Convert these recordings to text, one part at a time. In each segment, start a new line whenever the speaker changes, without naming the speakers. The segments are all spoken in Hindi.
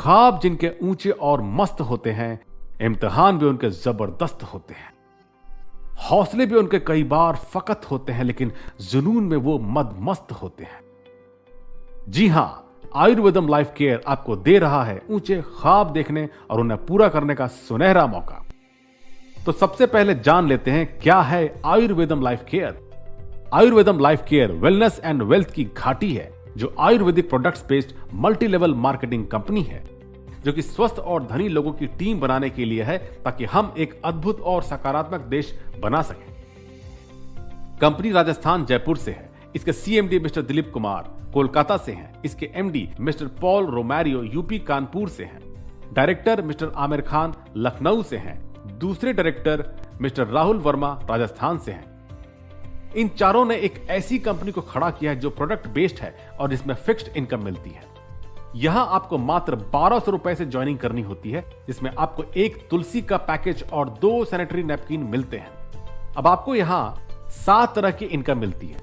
ख्वाब जिनके ऊंचे और मस्त होते हैं, इम्तिहान भी उनके जबरदस्त होते हैं। हौसले भी उनके कई बार फकत होते हैं, लेकिन जुनून में वो मद मस्त होते हैं। जी हां, आयुर्वेदम लाइफ केयर आपको दे रहा है ऊंचे ख्वाब देखने और उन्हें पूरा करने का सुनहरा मौका। तो सबसे पहले जान लेते हैं क्या है Ayurvedam life care. Ayurvedam life care wellness and wealth की घाटी है, जो आयुर्वेदिक products based multi level marketing company है, जो कि स्वस्थ और धनी लोगों की टीम बनाने के लिए है, ताकि हम एक अद्भुत और सकारात्मक देश बना सकें। कंपनी राजस्थान जयपुर से है। इसके सीएमडी मिस्टर दिलीप कुमार कोलकाता से हैं। इसके MD mister Paul Romario UP Kanpur से हैं। डायरेक्टर मिस्टर आमिर खान लखनऊ से हैं। दूसरे डायरेक्टर मिस्टर राहुल वर्मा राजस्थान से हैं। इन चारों ने एक ऐसी कंपनी को खड़ा किया है जो प्रोडक्ट बेस्ड है और जिसमें फिक्स्ड इनकम मिलती है। यहां आपको मात्र 1200 रुपए से ज्वाइनिंग करनी होती है, जिसमें आपको एक तुलसी का पैकेज और 2 सैनिटरी नैपकिन मिलते हैं। अब आपको यहां 7 तरह की इनकम मिलती है।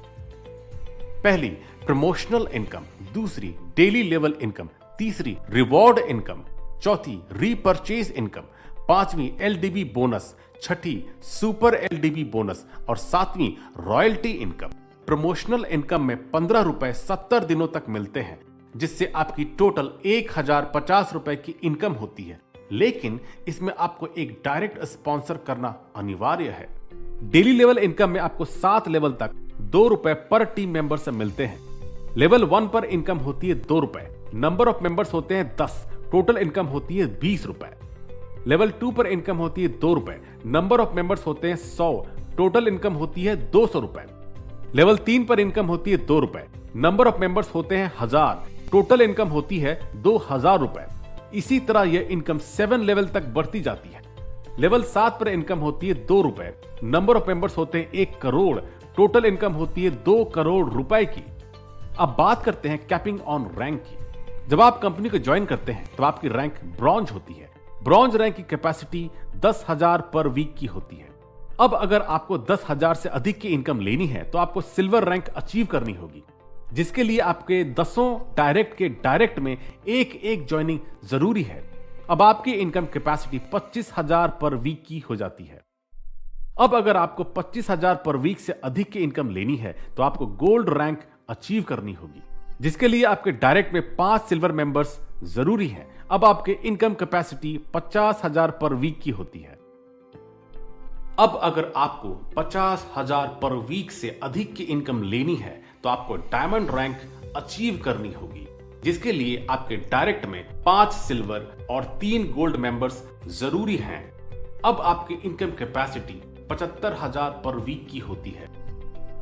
पहली प्रमोशनल इनकम, दूसरी डेली लेवल इनकम, तीसरी रिवॉर्ड इनकम, चौथी रीपरचेज इनकम, पांचवी एलडीबी बोनस, छठी सुपर एलडीबी बोनस और सातवीं रॉयल्टी इनकम। प्रमोशनल इनकम में 15 रुपए 70 दिनों तक मिलते हैं, जिससे आपकी टोटल 1050 रुपए की इनकम होती है, लेकिन इसमें आपको एक डायरेक्ट स्पॉन्सर करना अनिवार्य है। डेली लेवल इनकम में आपको 7 लेवल तक 2 रुपए पर टीम मेंबर से मिलते हैं। लेवल 1 पर इनकम होती है 2 रुपए, नंबर ऑफ मेंबर्स होते हैं 10, टोटल इनकम होती है 20 रुपए। लेवल 2 पर इनकम होती है 2 रुपए, नंबर ऑफ मेंबर्स होते हैं 100, टोटल इनकम होती है 200 रुपए। लेवल 3 पर इनकम होती है 2 रुपए, नंबर ऑफ मेंबर्स होते हैं 1000, टोटल इनकम होती है 2000 रुपए। इसी तरह यह इनकम 7 लेवल तक बढ़ती जाती है। लेवल 7 पर इनकम होती है 2 रुपए, नंबर ऑफ मेंबर्स होते हैं 1 करोड़, टोटल इनकम होती है 2 करोड़ रुपए की। अब बात करते हैं कैपिंग ऑन रैंक की। जब आप कंपनी को ज्वाइन करते हैं तो आपकी रैंक ब्रॉन्ज होती है। ब्रॉन्ज रैंक की कैपेसिटी 10,000 पर वीक की होती है। अब अगर आपको 10,000 से अधिक की इनकम लेनी है तो आपको सिल्वर रैंक अचीव करनी होगी, जिसके लिए आपके 10 डायरेक्ट के डायरेक्ट में एक ज्वाइनिंग जरूरी है। अब आपकी इनकम कैपेसिटी 25,000 पर वीक की हो जाती है। अब अगर आपको 25,000 पर वीक से अधिक की इनकम लेनी है तो आपको गोल्ड रैंक अचीव करनी होगी, जिसके लिए आपके डायरेक्ट में 5 सिल्वर मेंबर्स जरूरी है। अब आपके इनकम कैपेसिटी 50,000 पर वीक की होती है। अब अगर आपको 50,000 पर वीक से अधिक की इनकम लेनी है तो आपको डायमंड रैंक अचीव करनी होगी, जिसके लिए आपके डायरेक्ट में 5 सिल्वर और 3 गोल्ड मेंबर्स जरूरी हैं। अब आपकी इनकम कैपेसिटी 75,000 पर वीक की होती है।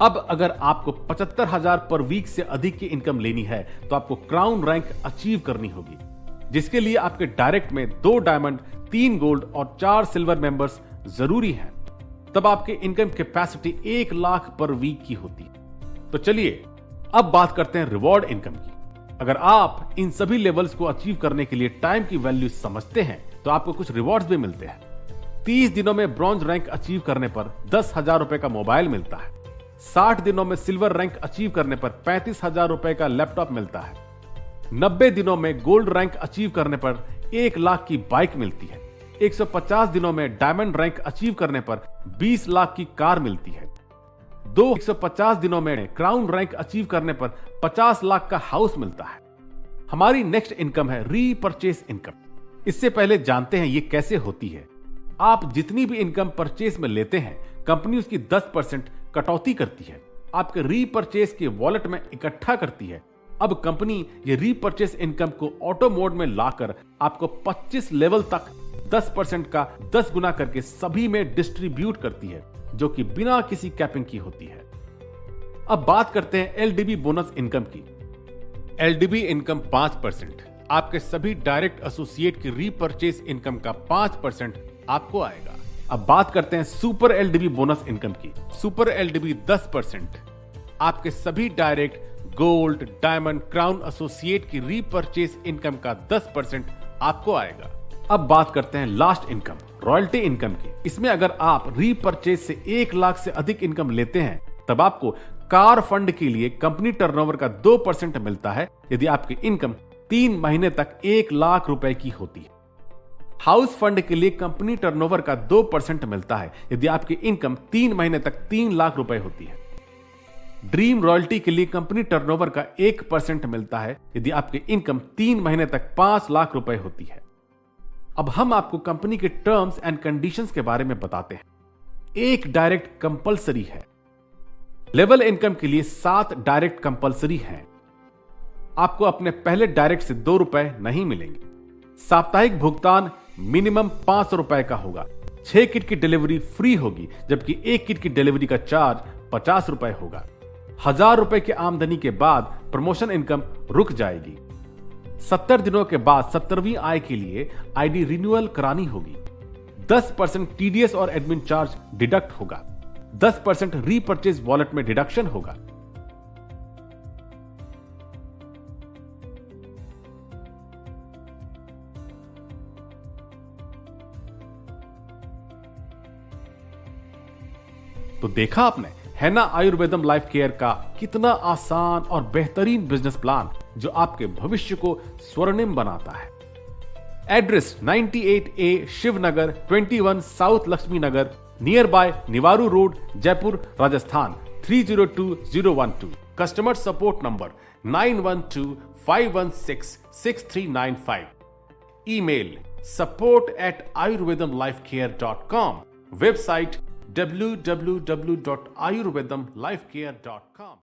अब अगर आपको 75,000 पर वीक से अधिक की इनकम लेनी है तो आपको क्राउन रैंक अचीव करनी होगी, जिसके लिए आपके डायरेक्ट में 2 डायमंड, 3 गोल्ड और 4 सिल्वर मेंबर्स जरूरी हैं। तब आपकी इनकम कैपेसिटी 1 लाख पर वीक की होती है। तो चलिए अब बात करते हैं रिवॉर्ड इनकम की। अगर आप इन सभी लेवल्स को अचीव करने के लिए टाइम की वैल्यू समझते हैं तो आपको कुछ रिवॉर्ड्स भी मिलते हैं। 30 दिनों में ब्रॉन्ज रैंक अचीव करने पर 10,000 रुपए का मोबाइल मिलता है। 60 दिनों में सिल्वर रैंक अचीव करने पर 35,000 रुपए का लैपटॉप मिलता है। 90 दिनों में गोल्ड रैंक अचीव करने पर 1 लाख की बाइक मिलती है। 150 दिनों में डायमंड रैंक अचीव करने पर 20 लाख की कार मिलती है। 150 दिनों में क्राउन रैंक अचीव करने पर 50 लाख का हाउस मिलता है। हमारी नेक्स्ट इनकम है रीपरचेस इनकम। इससे पहले जानते हैं ये कैसे होती है। आप जितनी भी इनकम परचेस में लेते हैं, कंपनी उसकी 10% कटौती करती है, आपके रीपरचेस के वॉलेट में इकट्ठा करती है। अब कंपनी ये रीपरचेस इनकम को ऑटो मोड में लाकर आपको 25 लेवल तक 10% का 10 गुना करके सभी में डिस्ट्रीब्यूट करती है, जो कि बिना किसी कैपिंग की होती है। अब बात करते हैं एलडीबी बोनस इनकम की। एलडीबी इनकम 5%, आपके सभी डायरेक्ट एसोसिएट की रीपरचेस इनकम का 5% आपको आएगा। अब बात करते हैं सुपर एलडीबी बोनस इनकम की। सुपर एलडीबी 10%, आपके सभी direct gold, diamond, crown associate की रीपरचेस इनकम का 10% आपको आएगा। अब बात करते हैं लास्ट इनकम, रॉयल्टी इनकम की। इसमें अगर आप रीपरचेस से 1 लाख से अधिक इनकम लेते हैं तब आपको कार फंड के लिए कंपनी टर्नओवर का 2% मिलता है, यदि आपकी इनकम 3 महीने तक 1 लाख रुपए की होती है। हाउस फंड के लिए कंपनी टर्नओवर का 2% मिलता है यदि आपकी इनकम 3 महीने तक 3 लाख रुपए होती है। ड्रीम रॉयल्टी के लिए कंपनी टर्नओवर का 1% मिलता है यदि आपकी इनकम 3 महीने तक 5 लाख रुपए होती है। अब हम आपको कंपनी के टर्म्स एंड कंडीशंस के बारे में बताते हैं। एक डायरेक्ट कंपलसरी है। लेवल इनकम के लिए 7 डायरेक्ट कंपलसरी हैं। आपको अपने पहले डायरेक्ट से 2 रुपए नहीं मिलेंगे। साप्ताहिक भुगतान मिनिमम 500 रुपए का होगा। 6 किट की डिलीवरी फ्री होगी, जबकि 1 किट की डिलीवरी का चार्ज 50 रुपए होगा। 1000 रुपए की आमदनी के बाद प्रमोशन इनकम रुक जाएगी। 70 दिनों के बाद 70वीं आय के लिए आईडी रिन्यूअल करानी होगी। 10% टीडीएस और एडमिन चार्ज डिडक्ट होगा। 10% रीपर्चेज वॉलेट में डिडक्शन होगा। तो देखा आपने, है ना आयुर्वेदम लाइफ केयर का कितना आसान और बेहतरीन बिजनेस प्लान जो आपके भविष्य को स्वर्णिम बनाता है। Address 98A Shivnagar 21 south Lakshmi Nagar, near by Niwaru road, Jaipur, Rajasthan 302012। Customer support number 9125166395। Email support@ayurvedamlifecare.com। Website www.ayurvedamlifecare.com।